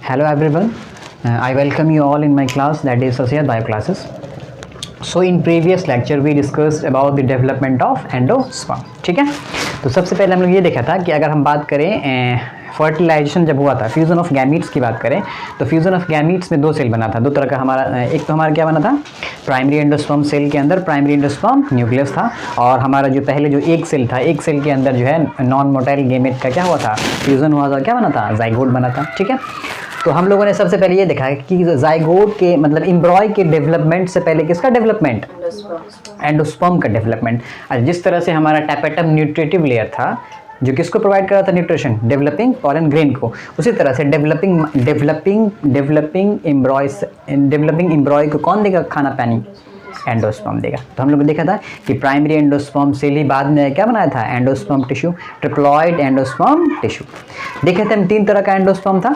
Hello everyone, I welcome you all in my class, that is Associate Bio classes. So in previous lecture we discussed about the development of endosperm. ठीक है, तो सबसे पहले हम लोग ये देखा था कि अगर हम बात करें फर्टिलाइजेशन जब हुआ था, फ्यूज़न ऑफ गैमीट्स की बात करें तो फ्यूज़न ऑफ गैमीट्स में दो सेल बना था, दो तरह का हमारा, एक तो हमारा क्या बना था, प्राइमरी एंडोस्पर्म सेल के अंदर प्राइमरी एंडोस्पर्म न्यूक्लियस था, और हमारा जो पहले जो एक सेल था, एक सेल के अंदर जो है नॉन मोटाइल गैमेट का क्या हुआ था, फ्यूज़न हुआ था, क्या बना था, जाइगोट बना था। ठीक है, तो हम लोगों ने सबसे पहले ये देखा कि जाइगोट के मतलब एम्ब्रॉय के डेवलपमेंट से पहले किसका डेवलपमेंट, एंडोस्पर्म का डेवलपमेंट। जिस तरह से हमारा टैपेटम न्यूट्रिटिव लेयर था जो किसको प्रोवाइड कर रहा था न्यूट्रिशन, डेवलपिंग पॉलन ग्रेन को, उसी तरह से डेवलपिंग एम्ब्रॉय को कौन देगा खाना पानी, एंडोस्पर्म देगा। तो हम लोग ने देखा था कि प्राइमरी एंडोस्पर्म सेल ही बाद में क्या बनाया था, endosperm tissue, triploid endosperm tissue. देखे थे हम तीन तरह का एंडोस्पर्म था,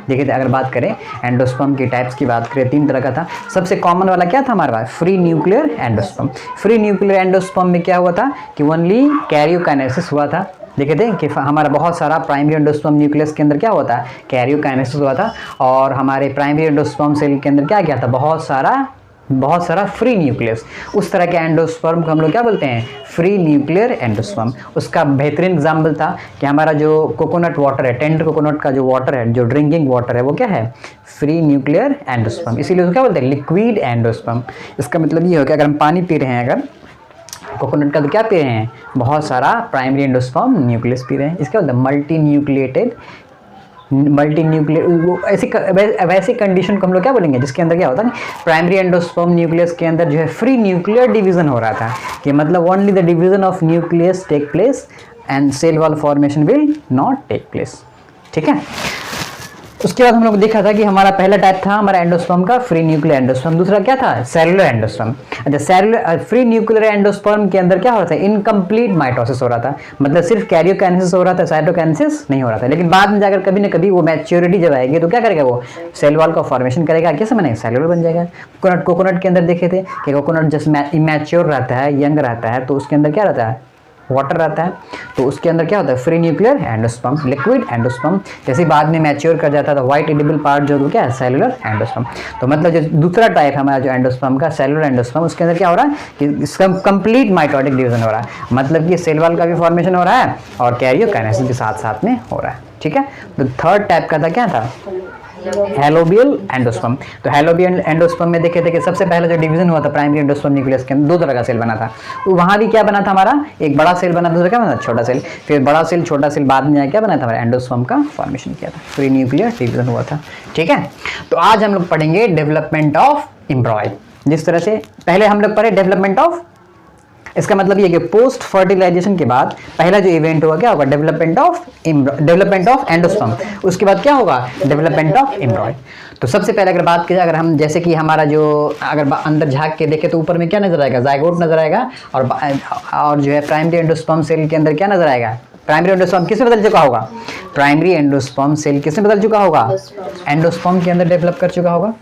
देखे थे। अगर बात करें एंडोस्पर्म की टाइप्स की बात करें, तीन तरह का था। सबसे कॉमन वाला क्या था हमारे पास, free nuclear endosperm. Free nuclear endosperm में क्या हुआ था कि ओनली कैरियोकाइनेसिस हुआ था। देखे थे कि हमारा बहुत सारा प्राइमरी एंडोस्पर्म न्यूक्लियस के अंदर क्या हुआ था, कैरियोकाइनेसिस हुआ था, और हमारे प्राइमरी एंडोस्पर्म सेल के अंदर क्या किया था, बहुत सारा फ्री न्यूक्लियस। उस तरह के एंडोस्पर्म को हम लोग क्या बोलते हैं, फ्री न्यूक्लियर एंडोस्पर्म। उसका बेहतरीन एग्जाम्पल था कि हमारा जो कोकोनट वाटर है, टेंडर कोकोनट का जो वाटर है, जो ड्रिंकिंग वाटर है, वो क्या है, फ्री न्यूक्लियर एंडोस्पर्म। इसीलिए उसको क्या बोलते हैं, लिक्विड एंडोस्पर्म। इसका मतलब ये हो कि अगर हम पानी पी रहे हैं, अगर कोकोनट का, तो क्या पी रहे हैं, बहुत सारा प्राइमरी एंडोस्पर्म न्यूक्लियस पी रहे हैं। इसका बोलते हैं मल्टी न्यूक्लियर। वैसी कंडीशन को हम लोग क्या बोलेंगे जिसके अंदर क्या होता है, प्राइमरी एंडोस्पर्म न्यूक्लियस के अंदर जो है फ्री न्यूक्लियर डिवीजन हो रहा था, कि मतलब only the division of nucleus take place and cell wall formation will not take place. ठीक है, उसके बाद हम लोग देखा था कि हमारा पहला टाइप था हमारा एंडोस्पर्म का फ्री न्यूक्लियर एंडोस्पर्म, दूसरा क्या था, सेलुलर एंडोस्पर्म। अच्छा, सेलुलर फ्री न्यूक्लियर एंडोस्पर्म के अंदर क्या हो रहा था, इनकम्प्लीट माइटोसिस हो रहा था, मतलब सिर्फ कैरियोकाइनेसिस हो रहा था, साइटोकाइनेसिस नहीं हो रहा था। लेकिन बाद में जाकर कभी ना कभी वो मैच्योरिटी जब आएगी तो क्या करेगा, वो सेल वॉल का फॉर्मेशन करेगा, कैसे बनेगा, सेलुलर बन जाएगा। कोकोनट के अंदर देखे थे कि कोकोनट जस्ट इमैच्योर रहता है, यंग रहता है, तो उसके अंदर क्या रहता है, वाटर रहता है, तो उसके अंदर क्या होता है, free nuclear endosperm, liquid endosperm. जैसे बाद में मैच्योर कर जाता है तो व्हाइट एडिबल पार्ट जो क्या है, सेलुलर एंडोस्पर्म। तो मतलब जो दूसरा टाइप हमारा जो एंडोस्पर्म का, सेलुलर एंडोस्पर्म, उसके अंदर क्या हो रहा है कि इसका कंप्लीट माइटोटिक डिवीजन हो रहा है, मतलब कि सेल वॉल का भी फॉर्मेशन हो रहा है और कैरियोकाइनेसिस भी साथ साथ में हो रहा है। ठीक है, तो थर्ड टाइप का था क्या था, हेलोबियल एंडोस्पर्म। तो हेलोबियल एंडोस्पर्म में देखे थे कि सबसे पहले जो डिवीजन हुआ था प्राइमरी एंडोस्पर्म न्यूक्लियस के अंदर, दो तरह का सेल बना था। तो वहाँ भी क्या बना था हमारा, एक बड़ा सेल बना था, दूसरा क्या बना था, छोटा सेल। फिर बड़ा सेल छोटा सेल, बाद में क्या बना था, हमारा एंडोस्पर्म का फॉर्मेशन किया था, फ्री न्यूक्लियर डिवीजन हुआ था। ठीक है, तो आज हम लोग पढ़ेंगे डेवलपमेंट ऑफ एम्ब्रॉय। जिस तरह से पहले हम लोग पढ़े डेवलपमेंट ऑफ, इसका मतलब ये कि पोस्ट फर्टिलाइजेशन के बाद पहला जो इवेंट होगा क्या होगा, डेवलपमेंट ऑफ एंडोस्पर्म। उसके बाद क्या होगा, डेवलपमेंट ऑफ एम्ब्रॉय। तो सबसे पहले अगर बात की जाए, अगर हम जैसे कि हमारा जो अगर अंदर झांक के देखें तो ऊपर में क्या नजर आएगा, जाइगोट नजर आएगा, और जो है प्राइमरी एंडोस्पर्म सेल के अंदर क्या नजर आएगा, प्राइमरी एंडोस्पर्म किसमें बदल चुका होगा, प्राइमरी एंडोस्पर्म सेल किसमें बदल चुका होगा, एंडोस्पर्म के अंदर डेवलप कर चुका होगा।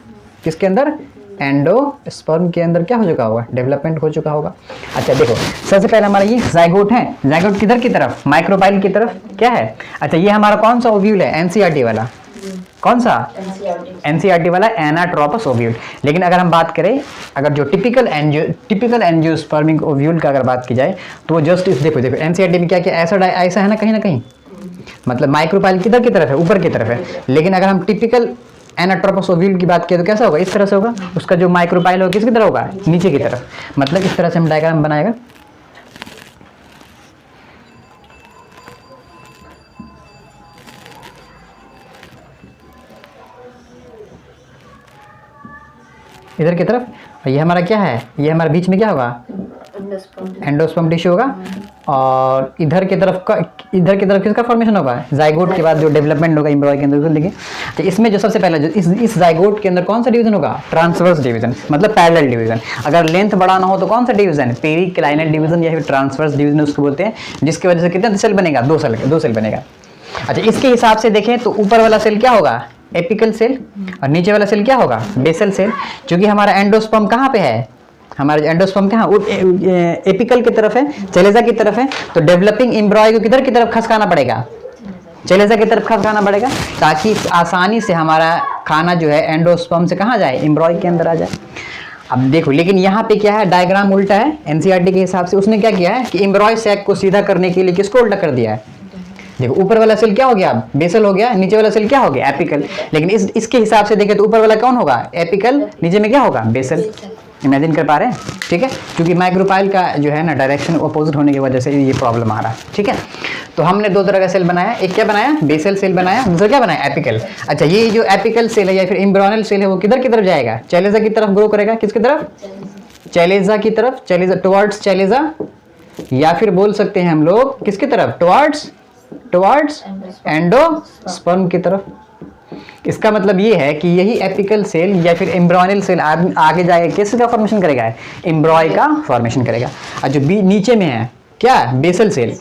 किसके अंदर, एंडोस्पर्म के अंदर क्या हो चुका होगा, डेवलपमेंट हो चुका होगा। अच्छा देखो, सबसे पहले हमारा ये जाइगोट है, जाइगोट किधर की तरफ, माइक्रोबाइल की तरफ क्या है। अच्छा, ये हमारा कौन सा ओव्यूल है, एनसीईआरटी वाला, कौन सा, एनसीईआरटी वाला एनाट्रोपस ओव्यूल। लेकिन अगर हम बात करें, अगर जो टिपिकल एंजियोस्पर्मिक ओव्यूल का अगर बात की जाए तो जस्ट इस देखो एनसीईआरटी में क्या क्या ऐसा है ना, कहीं ना कहीं मतलब माइक्रोबाइल किधर की तरफ है, ऊपर की तरफ है। लेकिन अगर हम टिपिकल एनाट्रोपस ओव्यूल की बात करें तो कैसा होगा, इस तरह से होगा। उसका जो माइक्रोबाइल होगा किसकी तरफ होगा, नीचे की तरफ। मतलब इस तरह से हम डायग्राम बनाएगा, इधर की तरफ। ये हमारा क्या है, ये हमारे बीच में क्या होगा, एंडोस्पर्म टिश्यू होगा, और इधर की तरफ किसका फॉर्मेशन होगा, जाइगोट के बाद जो डेवलपमेंट होगा एम्ब्रॉय के अंदर देखिए। तो इसमें जो सबसे पहले जो इस जाइगोट के अंदर कौन सा डिवीजन होगा, ट्रांसवर्स डिवीजन, मतलब पैरेलल डिवीजन। अगर लेंथ बढ़ाना हो तो कौन सा डिवीजन, पेरिक्लाइनल डिवीजन या फिर ट्रांसवर्स डिवीजन उसको बोलते हैं, जिसकी वजह से कितना सेल बनेगा, दो सेल बनेगा। अच्छा, इसके हिसाब से देखें तो ऊपर वाला सेल क्या होगा, एपिकल सेल, और नीचे वाला सेल क्या होगा, बेसल सेल। क्योंकि हमारा एंडोस्पर्म कहाँ पे है, हमारा एंडोस्पर्म कहाँ, एपिकल की तरफ है, चलेजा की तरफ है, तो डेवलपिंग एम्ब्रॉय को किधर की तरफ खसकाना पड़ेगा, चैलेजा की तरफ खाना बढ़ेगा ताकि आसानी से हमारा खाना जो है एंडोस्पर्म से कहाँ जाए, एम्ब्रॉय के अंदर आ जाए। अब देखो लेकिन यहाँ पे क्या है, डायग्राम उल्टा है। एनसीईआरटी के हिसाब से उसने क्या किया है कि एम्ब्रॉय सैक को सीधा करने के लिए किसको उल्टा कर दिया है। देखो ऊपर वाला सेल क्या हो गया, बेसल हो गया, नीचे वाला सेल क्या हो गया, एपिकल। लेकिन इसके हिसाब से देखें तो ऊपर वाला कौन होगा, एपिकल, नीचे में क्या होगा, बेसल। इमेजिन कर पा रहे हैं, ठीक है, क्योंकि माइक्रोपाइल का जो है ना डायरेक्शन अपोजिट होने की वजह से ये प्रॉब्लम आ रहा है, ठीक है। तो हमने दो तरह का सेल बनाया, एक क्या बनाया, बेसल सेल बनाया, दूसरा क्या बनाया, एपिकल। अच्छा, ये जो एपिकल सेल है या फिर एम्ब्रियोनल सेल है वो किधर की तरफ जाएगा, चैलेजा की तरफ ग्रो करेगा। किसकी तरफ, चैलेजा की तरफ, चैलेजा टुवर्ड्स चैलेजा, या फिर बोल सकते हैं हम लोग किसकी तरफ, टुवर्ड्स एंडोस्पर्म की तरफ। इसका मतलब ये है कि यही एपिकल सेल या फिर एम्ब्रियोनल सेल आगे जाएगा किसका फॉर्मेशन करेगा, एम्ब्रॉय का फॉर्मेशन करेगा। और जो नीचे में है क्या, बेसल सेल,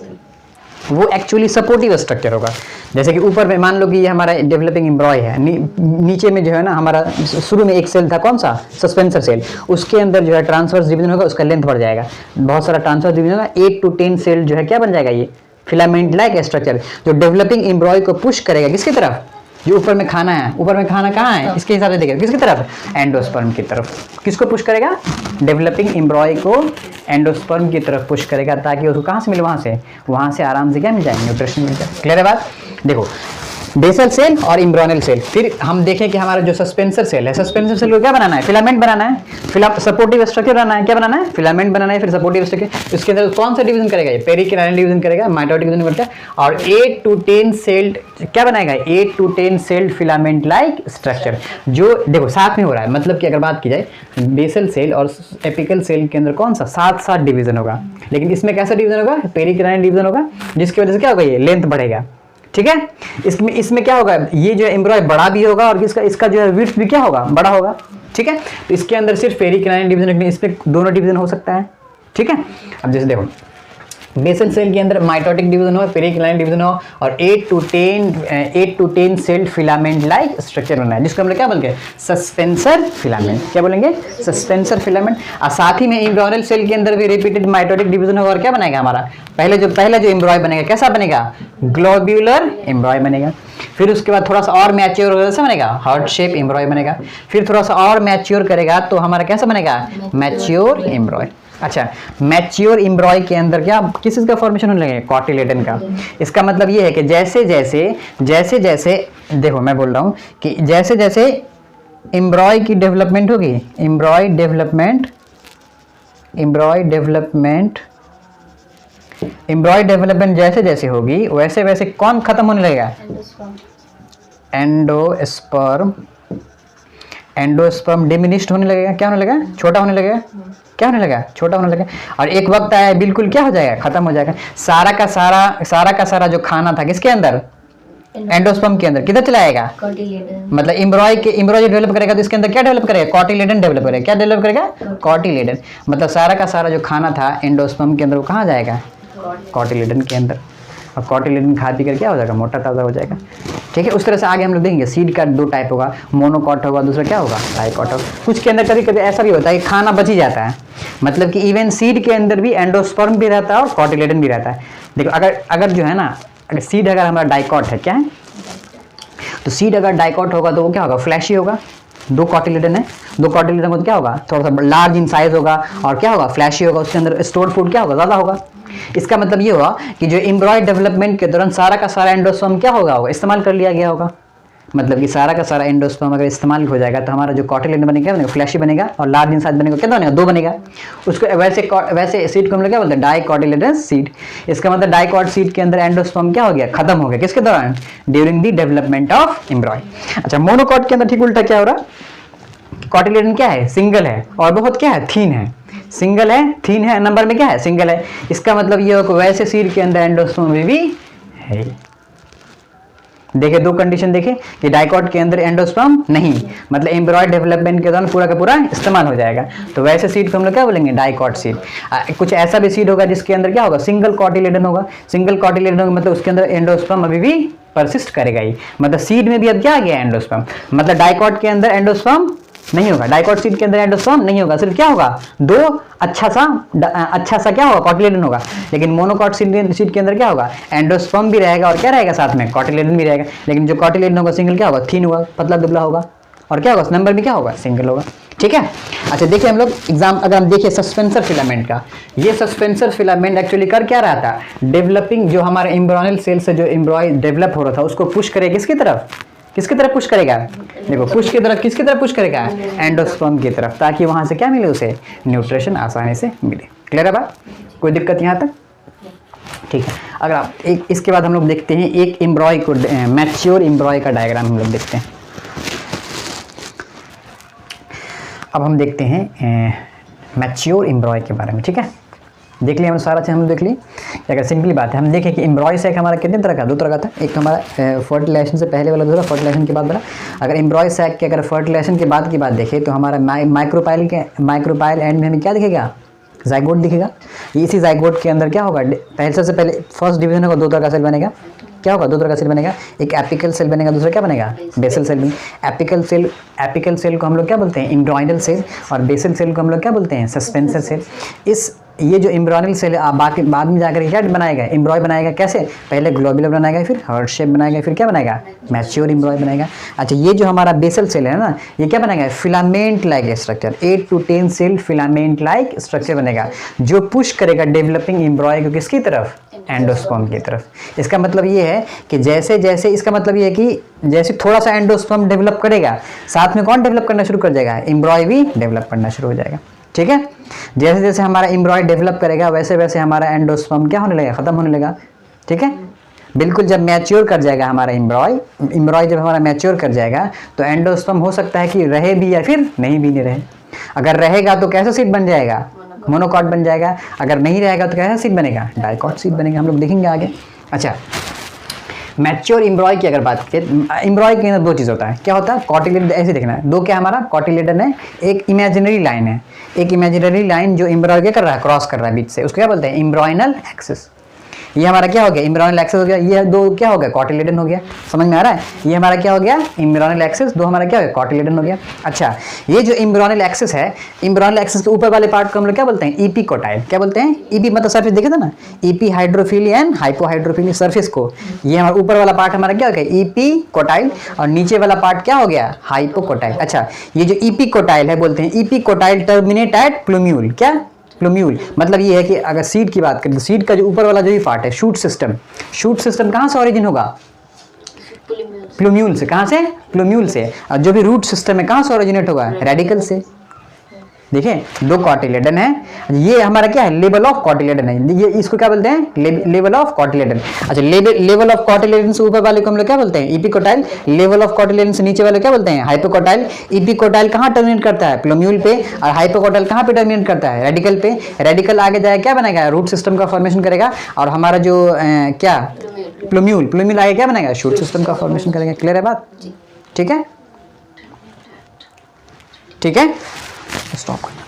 वो एक्चुअली सपोर्टिव स्ट्रक्चर होगा। जैसे कि ऊपर में मान लो कि ये हमारा डेवलपिंग एम्ब्रॉय है, नीचे में जो है ना हमारा शुरू में एक सेल था, कौन सा, सस्पेंसर सेल, उसके अंदर जो है ट्रांसवर्स डिवीजन होगा, उसका लेंथ बढ़ जाएगा, बहुत सारा ट्रांसवर्स डिवीजन होगा, 8 to 10 सेल जो है क्या बन जाएगा, ये फिलामेंट लाइक स्ट्रक्चर जो डेवलपिंग एम्ब्रॉय को पुश करेगा किसकी तरफ, जो ऊपर में खाना है, ऊपर में खाना कहाँ है, इसके हिसाब से देखिए किसकी तरफ, एंडोस्पर्म की तरफ। किसको पुश करेगा, डेवलपिंग एम्ब्रॉय को एंडोस्पर्म की तरफ पुश करेगा, ताकि उसको कहाँ से मिले, वहाँ से आराम से क्या मिल जाए, न्यूट्रिशन मिल जाए। क्लियर है बात। देखो बेसल सेल और एम्ब्रियोनल सेल। फिर हम देखें कि हमारा जो सस्पेंसर सेल है, सस्पेंसर सेल को क्या बनाना है, फिलामेंट बनाना है, सपोर्टिव स्ट्रक्चर बनाना है, क्या बनाना है, फिलामेंट बनाना है, फिर सपोर्टिव स्ट्रक्चर। इसके अंदर कौन सा डिवीजन करेगा, ये पेरिकिनाइन डिवीजन करेगा, माइटोटिक डिवीजन करता है, और 8 to 10 सेल्ड क्या बनाएगा, 8 to 10 sailed filament like structure, जो देखो साथ में हो रहा है। मतलब कि अगर बात की जाए बेसल सेल और एपिकल सेल के अंदर कौन सा, साथ डिवीजन होगा, लेकिन इसमें कैसा डिवीजन होगा, पेरिकिनाइन डिवीजन होगा, जिसकी वजह से क्या होगा, ये लेंथ बढ़ेगा, ठीक है। इसमें क्या होगा, ये जो एम्ब्रॉय बड़ा भी होगा और इसका जो है विड्थ भी क्या होगा, बड़ा होगा, ठीक है। तो इसके अंदर सिर्फ पेरिकिनाइन डिवीजन, इसमें दोनों डिवीजन हो सकता है, ठीक है। अब जैसे देखो बेसल सेल के अंदर माइटोटिक डिवीजन हो, पेरिकिनाइन डिवीजन हो, और 8 to 10 sailed filament like structure बनना है, जिसको हम लोग क्या बोलेंगे, सस्पेंसर फिलामेंट। क्या बोलेंगे, सस्पेंसर फिलामेंट। और साथ ही में एम्ब्रियोनल सेल के अंदर भी रिपीटेड माइटोटिक डिवीजन होगा, और क्या बनाएगा हमारा पहला जो एम्ब्रॉय बनेगा, कैसा बनेगा, ग्लोब्यूलर एम्ब्रॉय बनेगा। फिर उसके बाद थोड़ा सा और मैच्योर होगा, कैसा बनेगा, हार्ट शेप एम्ब्रॉय बनेगा। फिर थोड़ा सा और मैच्योर करेगा तो हमारा कैसा बनेगा, मैच्योर एम्ब्रॉय। अच्छा, मैच्योर एम्ब्रॉय के अंदर क्या किस चीज़ का फॉर्मेशन होने लगेगा, कॉटिलेडन का। इसका मतलब ये है कि जैसे जैसे देखो मैं बोल रहा हूँ कि जैसे जैसे एम्ब्रॉय की डेवलपमेंट होगी, एम्ब्रॉय डेवलपमेंट जैसे जैसे होगी वैसे वैसे कौन खत्म होने लगेगा, एंडोस्पर्म डिमिनिश्ड होने लगेगा। क्या होने लगेगा, छोटा होने लगेगा। क्या होने लगा, छोटा होने लगा। और एक वक्त आया बिल्कुल क्या हो जाएगा, खत्म हो जाएगा। सारा का सारा जो खाना था किसके अंदर, एंडोस्पर्म के अंदर, किधर चला जाएगा, मतलब एम्ब्रॉय जो डेवलप करेगा तो इसके अंदर क्या डेवलप करेगा, कॉटिलेडन डेवलप करेगा। क्या डेवलप करेगा, कॉटिलेडन। मतलब सारा का सारा जो खाना था एंडोस्पर्म के अंदर वो कहाँ जाएगा, कॉटिलेडन के अंदर। और कॉटिलेडन खा पी कर क्या हो जाएगा, मोटा ताज़ा हो जाएगा, ठीक है। उस तरह से आगे हम लोग देखेंगे। सीड का 2 टाइप होगा, मोनोकॉट होगा, दूसरा क्या होगा, डाइकॉट होगा। कुछ के अंदर कभी कभी ऐसा भी होता है कि खाना बच ही जाता है, मतलब कि इवन सीड के अंदर भी एंडोस्पर्म भी रहता है और कॉटिलेडन भी रहता है। देखो अगर जो है ना, अगर सीड अगर हमारा डाइकॉट है, क्या है, तो सीड अगर डाइकॉट होगा तो वो क्या होगा, फ्लैशी होगा। 2 कॉटिलेडन है, 2 कॉटिलेडन तो क्या होगा, थोड़ा सा लार्ज इन साइज होगा और क्या होगा, फ्लैशी होगा। उसके अंदर स्टोर्ड फूड क्या होगा, ज़्यादा होगा। इसका मतलब ये हुआ कि जो एम्ब्रॉय डेवलपमेंट के दौरान सारा का सारा एंडोस्पर्म क्या होगा, इस्तेमाल कर लिया गया होगा। मतलब कि सारा का सारा एंडोस्पर्म अगर इस्तेमाल हो जाएगा तो हमारा जो कॉटिलेडन बनेगा, फ्लैशी बनेगा और लार्ज इन साइज बनेगा। कितना बनेगा, 2 बनेगा। उसको वैसे सीड को हम लोग क्या बोलते हैं, डाइकॉटिलेडनस सीड। इसका मतलब डाइकॉट सीड के अंदर एंडोस्पर्म क्या हो गया, खत्म हो गया। किसके दौरान, ड्यूरिंग द डेवलपमेंट ऑफ एम्ब्रॉय। अच्छा, मोनोकॉट के अंदर ठीक उल्टा क्या हो रहा है, कॉटिलेडन क्या है, सिंगल है और बहुत क्या है, थीन है। सिंगल है, थीन है, नंबर में क्या है, सिंगल है। इसका मतलब ये हो कि वैसे सीड के अंदर एंडोस्पर्म भी है। देखे 2 कंडीशन देखे कि डाइकॉट के अंदर एंडोस्पर्म नहीं, मतलब एम्ब्रॉय डेवलपमेंट के दौरान पूरा का पूरा इस्तेमाल हो जाएगा। तो वैसे सीड को हम लोग क्या बोलेंगे, डाइकॉट सीड। कुछ ऐसा भी सीड होगा जिसके अंदर क्या होगा, सिंगल कॉटिलेडन होगा। सिंगल कॉटिलेडन होगा मतलब उसके अंदर एंडोस्पर्म अभी भी परसिस्ट करेगा ही। मतलब सीड में भी अब क्या आ गया, एंडोस्पर्म। मतलब डाइकॉट के अंदर एंडोस्पर्म नहीं होगा। डाइकॉट सीट के अंदर एंडोस्पर्म नहीं होगा, सिर्फ क्या होगा, दो अच्छा सा क्या होगा, कॉटिलेडन होगा। लेकिन मोनोकॉट सीट के अंदर क्या होगा, एंडोस्पर्म भी रहेगा और क्या रहेगा साथ में, कॉटिलेडन भी रहेगा। लेकिन जो कॉटिलेडन होगा सिंगल क्या होगा, थिन होगा, पतला दुबला होगा, और क्या होगा, नंबर भी क्या होगा, सिंगल होगा। ठीक है। अच्छा देखिए हम लोग एग्जाम अगर हम देखिए सस्पेंसर फिलामेंट का, ये सस्पेंसर फिलामेंट एक्चुअली कर क्या रहा था, डेवलपिंग जो हमारे एम्ब्रियोनल सेल से जो एम्ब्रॉय डेवलप हो रहा था उसको पुश करेगा किसकी तरफ पुश करेगा, देखो पुश की तरफ, किसकी तरफ पुश करेगा, एंडोस्पर्म की तरफ, ताकि वहां से क्या मिले उसे, न्यूट्रिशन आसानी से मिले। क्लियर है बात, कोई दिक्कत यहाँ तक? ठीक है। अगर आप एक इसके बाद हम लोग देखते हैं एक एम्ब्रॉय को, मैच्योर एम्ब्रॉय का डायग्राम हम लोग देखते हैं। अब हम देखते हैं मैच्योर एम्ब्रॉय के बारे में। ठीक है, देख लिया हम सारा चीज़, हम देख ली। अगर सिंपली बात है, हम देखें कि एम्ब्रॉय सैक हमारा कितने तरह का, दो तरह का था। एक तो हमारा फर्टिलाइजेशन से पहले वाला, दूसरा फर्टिलाइजेशन के बाद वाला। अगर एम्ब्रॉय सैक के अगर फर्टिलाइजेशन के बाद की बात देखें तो हमारा माइक्रोपाइल एंड में हमें क्या दिखेगा, जाइगोट दिखेगा। इसी जाइगोट के अंदर क्या होगा, पहले सबसे पहले फर्स्ट डिवीजन होगा, दो तरह का सेल बनेगा। क्या होगा, दो तरह का सेल बनेगा, एक एपिकल सेल बनेगा, दूसरा क्या बनेगा, बेसल सेल बनेगा। एपिकल सेल को हम लोग क्या बोलते हैं, एम्ब्रियोनल सेल, और बेसल सेल को हम लोग क्या बोलते हैं, सस्पेंसर सेल। ये जो एम्ब्रियोनल सेल बाद में जाकर क्या बनाएगा, एम्ब्रॉय बनाएगा। कैसे, पहले ग्लोबुलर बनाएगा, फिर हार्ट शेप बनाएगा, फिर क्या बनाएगा, मैच्योर एम्ब्रॉय बनाएगा। अच्छा ये जो हमारा बेसल सेल है ना, ये क्या बनाएगा, filament like structure, 8 to 10 cell filament like structure बनेगा, जो पुश करेगा डेवलपिंग एम्ब्रॉय को किसकी तरफ, एंडोस्पर्म की तरफ। इसका मतलब ये है कि जैसे जैसे, इसका मतलब ये है कि जैसे थोड़ा सा एंडोस्पर्म डेवलप करेगा, साथ में कौन डेवलप करना शुरू कर जाएगा, एम्ब्रॉय भी डेवलप करना शुरू हो जाएगा। ठीक है, जैसे जैसे हमारा एम्ब्रॉय डेवलप करेगा वैसे वैसे हमारा एंडोस्पर्म क्या होने लगेगा, खत्म होने लगेगा। ठीक है, बिल्कुल जब मैच्योर कर जाएगा हमारा एम्ब्रॉय जब हमारा मैच्योर कर जाएगा तो एंडोस्पर्म हो सकता है कि रहे भी या फिर नहीं भी नहीं रहे। अगर रहेगा तो कैसा सीट बन जाएगा, मोनोकॉट बन जाएगा। अगर नहीं रहेगा तो कैसा सीट बनेगा, डाइकॉट सीट बनेगा। हम लोग देखेंगे आगे। अच्छा मैच्योर एम्ब्रॉय की अगर बात करें, एम्ब्रॉय के अंदर दो चीज़ होता है, क्या होता है, कॉटिलेडन, ऐसे देखना है, दो क्या हमारा कॉटिलेडन है, एक इमेजिनरी लाइन है, एक इमेजिनरी लाइन जो एम्ब्रॉय क्या कर रहा है, क्रॉस कर रहा है बीच से, उसको क्या बोलते हैं, एम्ब्रियोनल एक्सिस। ये हमारा क्या हो गया, एम्ब्रियोनल एक्सिस हो गया। ये दो क्या हो गया, कॉटिलेडन हो गया। समझ में आ रहा है, ये हमारा क्या हो गया, एम्ब्रियोनल एक्सिस, दो हमारा क्या हो गया, कॉटिलेडन हो गया। अच्छा ये जो एम्ब्रियोनल एक्सिस है, एम्ब्रियोनल एक्सिस के ऊपर वाले पार्ट को हम लोग क्या बोलते हैं, इपिकोटाइल। क्या बोलते हैं, इपी मतलब सरफेस, देखे थे ना, EP hydrophily and hypohydrophily surface को। ये हमारा ऊपर वाला पार्ट हमारा क्या हो गया, इपिकोटाइल, और नीचे वाला पार्ट क्या हो गया, हाइपोकोटाइल। अच्छा ये जो इपिकोटाइल है, बोलते हैं इपिकोटाइल टर्मिनेट एट प्लूम्यूल। क्या, प्लूम्यूल मतलब ये है कि अगर सीड की बात करें तो सीड का जो ऊपर वाला जो भी पार्ट है, शूट सिस्टम कहाँ से ओरिजिन होगा, प्लूम्यूल से। कहाँ से, प्लूम्यूल से। और जो भी रूट सिस्टम है कहाँ से ओरिजिनेट होगा, रेडिकल से। देखें दो कॉटिलेडन है, ये हमारा क्या है, लेवल ऑफ कॉटिलेडन है, ये इसको क्या बोलते हैं, लेवल ऑफ कॉटिलेडन। अच्छा लेवल ऑफ कॉटिलेडन से ऊपर वाले को हम लोग क्या बोलते हैं, इपिकोटाइल। लेवल ऑफ कॉटिलेडन से नीचे वाले क्या बोलते हैं, हाइपोकोटाइल। इपिकोटाइल कहाँ टर्मिनेट करता है, प्लूम्यूल पे, और हाइपोकोटाइल कहाँ पे टर्मिनेट करता है, रेडिकल पे। रेडिकल आगे जाए क्या बनेगा, रूट सिस्टम का फॉर्मेशन करेगा, और हमारा जो क्या प्लूम्यूल आगे क्या बनेगा, शूट सिस्टम का फॉर्मेशन करेगा। क्लियर है बात, ठीक है, ठीक है, स्टॉप करना।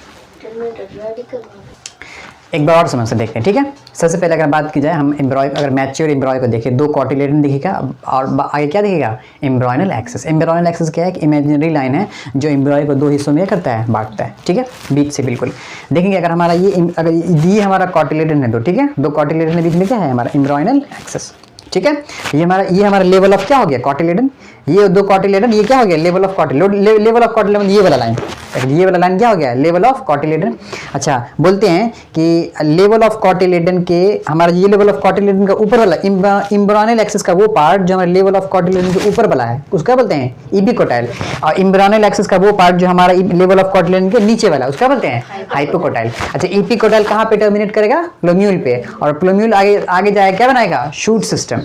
एक बार और समझ से देखते हैं। ठीक है, सबसे पहले अगर बात की जाए, हम एम्ब्रॉय, अगर मैच्योर एम्ब्रॉय को देखें, दो कॉटिलेडन दिखेगा, और आगे क्या दिखेगा, एम्ब्रियोनल एक्सिस। एम्ब्रियोनल एक्सिस क्या है, कि इमेजिनरी लाइन है जो एम्ब्रॉय को दो हिस्सों में करता है, बांटता है। ठीक है, बीच से बिल्कुल देखेंगे। अगर हमारा अगर ये हमारा कॉटिलेडन है दो, ठीक है, दो कॉटिलेडन के बीच में क्या है, हमारा एम्ब्रियोनल एक्सिस। ठीक है, ये हमारा लेवल ऑफ क्या हो गया, कॉटिलेडन। ये दो कॉटिलेडन, ये क्या हो गया, level of cotyledon. Level of cotyledon ये वाला लाइन क्या हो गया, लेवल ऑफ कॉटिलेडन। अच्छा बोलते हैं कि लेवल ऑफ कॉटिलेडन के, हमारा ये लेवल ऑफ कॉटिलेडन का ऊपर वाला एम्ब्रियोनल एक्सिस का वो पार्ट जो हमारे लेवल ऑफ कॉटिलेडन के ऊपर वाला है, उसका बोलते हैं इपिकोटाइल। और एम्ब्रियोनल एक्सिस का वो पार्ट जो हमारा लेवल ऑफ कॉटिलेडन के नीचे वाला, उसका बोलते हैं हाइपोकोटाइल। अच्छा इपिकोटाइल कहाँ पे टर्मिनेट करेगा, प्लूम्यूल पे, और प्लूम्यूल आगे जाए क्या बनाएगा, शूट सिस्टम।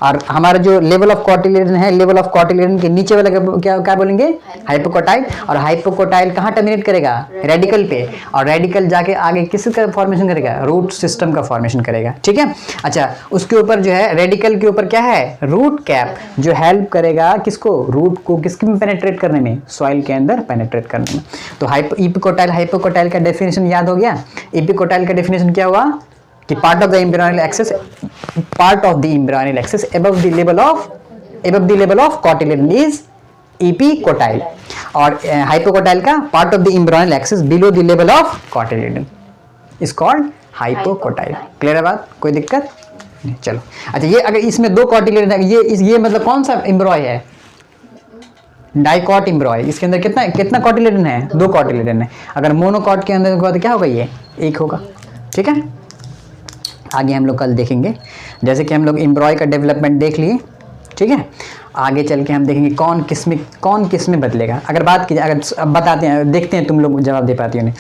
और हमारा जो लेवल ऑफ कॉटिलेडन है, लेवल ऑफ कॉटिलेडन के नीचे वाला क्या बोलेंगे, हाइपोकोटाइल। और हाइपोकोटाइल कहाँ टर्मिनेट करेगा, रेडिकल पे, और रेडिकल जाके आगे किसका फॉर्मेशन करेगा, रूट सिस्टम का फॉर्मेशन करेगा। ठीक है, अच्छा उसके ऊपर जो है, रेडिकल के ऊपर क्या है, रूट कैप, जो हेल्प करेगा किसको, रूट को किसके में पेनेट्रेट करने में, सॉइल के अंदर पेनेट्रेट करने में। तो इपिकोटाइल, हाइपोकोटाइल का डेफिनेशन याद हो गया। इपिकोटाइल का डेफिनेशन क्या हुआ, कि part of the embryonal axis, above the level of cotyledon is epicotyl, और हाइपोकोटाइल का part of the embryonic axis below the level of cotyledon is called hypocotyl. Clear है बात, कोई दिक्कत नहीं? चलो अच्छा, ये अगर इसमें 2 कोटिलिडन है, ये मतलब कौन सा एम्ब्रॉय है? डाइकॉट एम्ब्रॉय। इसके अंदर कितना कोटिलिडन है? 2 कोटिलिडन है। अगर मोनोकॉट के अंदर क्या होगा? ये 1 होगा। ठीक है, आगे हम लोग कल देखेंगे। जैसे कि हम लोग एम्ब्रॉय का डेवलपमेंट देख लिए, ठीक है, आगे चल के हम देखेंगे कौन किस में बदलेगा। अगर बात की जाए, अगर अब बताते हैं, देखते हैं तुम लोग जवाब दे पाती हो नहीं।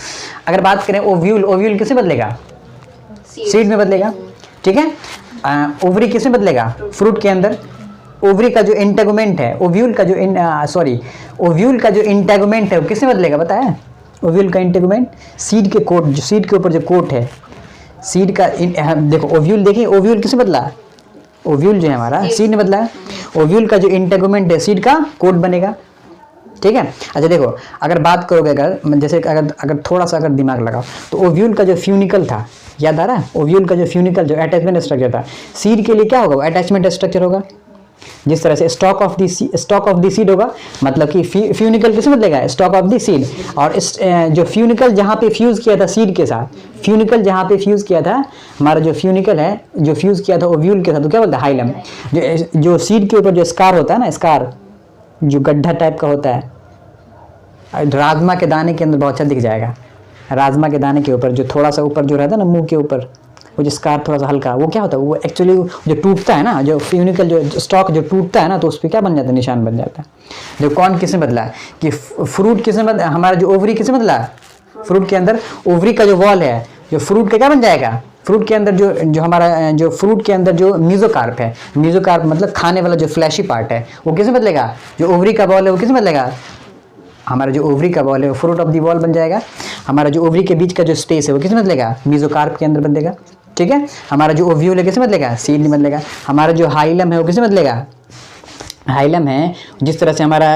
अगर बात करें ओव्यूल किसमें बदलेगा? सीड में बदलेगा। ठीक है, ओवरी किसमें बदलेगा? फ्रूट के अंदर। ओवरी का जो इंटेगुमेंट है, ओव्यूल का जो इंटेगुमेंट है वो किसमें बदलेगा? बताया ओव्यूल का इंटेगुमेंट सीड के ऊपर जो कोट है, सीड का देखो ओव्यूल, देखिए ओव्यूल किसमें बदला? ओव्यूल जो है हमारा सीड ने बदला है। ओव्यूल का जो इंटेगुमेंट है सीड का कोट बनेगा। ठीक है, अच्छा देखो, अगर बात करोगे, जैसे अगर थोड़ा सा अगर दिमाग लगाओ तो ओव्यूल का जो फ्यूनिकल था, याद आ रहा है? ओव्यूल का जो फ्यूनिकल जो अटैचमेंट स्ट्रक्चर था, सीड के लिए क्या होगा? अटैचमेंट स्ट्रक्चर होगा। जिस तरह से स्टॉक ऑफ द सीड होगा, मतलब कि फ्यूनिकल किसमें बदलेगा? Stock of the seed. और जो फ्यूनिकल जहाँ पे फ्यूज किया था सीड के साथ, फ्यूनिकल जहाँ पे फ्यूज किया था, हमारा जो फ्यूनिकल है जो फ्यूज किया था ओव्यूल के साथ, तो क्या बोलता है? हाइलम। जो सीड के ऊपर जो स्कार होता है ना, स्कार जो गड्ढा टाइप का होता है, राजमा के दाने के अंदर बहुत अच्छा दिख जाएगा। राजमा के दाने के ऊपर जो थोड़ा सा ऊपर जो रहता है ना, मुंह के ऊपर वो जो स्कार थोड़ा सा हल्का, वो क्या होता है? वो एक्चुअली जो टूटता है ना, जो फ्यूनिकल जो स्टॉक जो टूटता है ना, तो उस पर क्या बन जाता है? निशान बन जाता है। जो कौन किसने बदला है कि फ्रूट किसने बदला? हमारा जो ओवरी किसने बदला? फ्रूट के अंदर ओवरी का जो वॉल है, जो फ्रूट का क्या बन जाएगा? फ्रूट के अंदर जो हमारा जो फ्रूट के अंदर जो मीजोकार्प है, मीजोकार्प मतलब खाने वाला जो फ्लैशी पार्ट है, वो किसमें बदलेगा? जो ओवरी का वॉल है वो किसमें बदलेगा? हमारा जो ओवरी का वॉल है वो फ्रूट ऑफ दी वॉल बन जाएगा। हमारा जो ओवरी के बीच का जो स्पेस है वो किसमें बदलेगा? मीजोकार्प के अंदर बदलेगा। ठीक है, हमारा जो ओव्यूल है किसमें बदलेगा? सीड में बदलेगा। हमारा जो हाइलम है वो किसमें बदलेगा? हाइलम है, जिस तरह से हमारा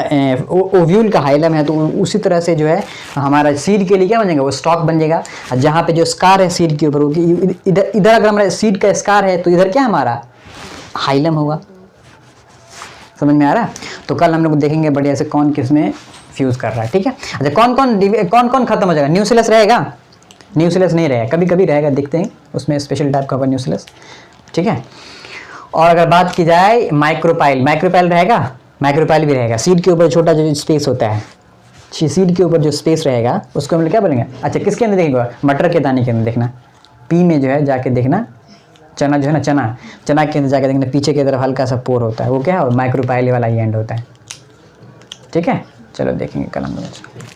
ओव्यूल का हाइलम है, तो उसी तरह से जो है हमारा सीड के लिए क्या बनेगा? वो स्टॉक बन जाएगा। जहाँ पे जो स्कार है सीड के ऊपर, इधर अगर हमारा सीड का स्कार है तो इधर क्या हमारा? हाइलम होगा। समझ में आ रहा है? तो कल हम लोग देखेंगे बढ़िया से कौन किस में फ्यूज कर रहा है। ठीक है, अच्छा कौन कौन खत्म हो जाएगा? न्यूक्लियस रहेगा? न्यूक्लियस नहीं रहेगा, कभी कभी रहेगा, देखते हैं उसमें स्पेशल टाइप का होगा न्यूक्लियस। ठीक है, और अगर बात की जाए माइक्रोपाइल रहेगा? माइक्रोपाइल भी रहेगा। सीड के ऊपर छोटा जो स्पेस होता है, सीड के ऊपर जो स्पेस रहेगा उसको हम लोग क्या बोलेंगे? अच्छा, किसके अंदर देखेंगे? मटर के दाने के अंदर देखना, पी में जो है जाके देखना, चना जो है ना, चना के अंदर जाके देखना, पीछे की तरफ हल्का सा पोर होता है, वो क्या है? माइक्रोपाइल वाला ही एंड होता है। ठीक है, चलो देखेंगे कल हम लोग।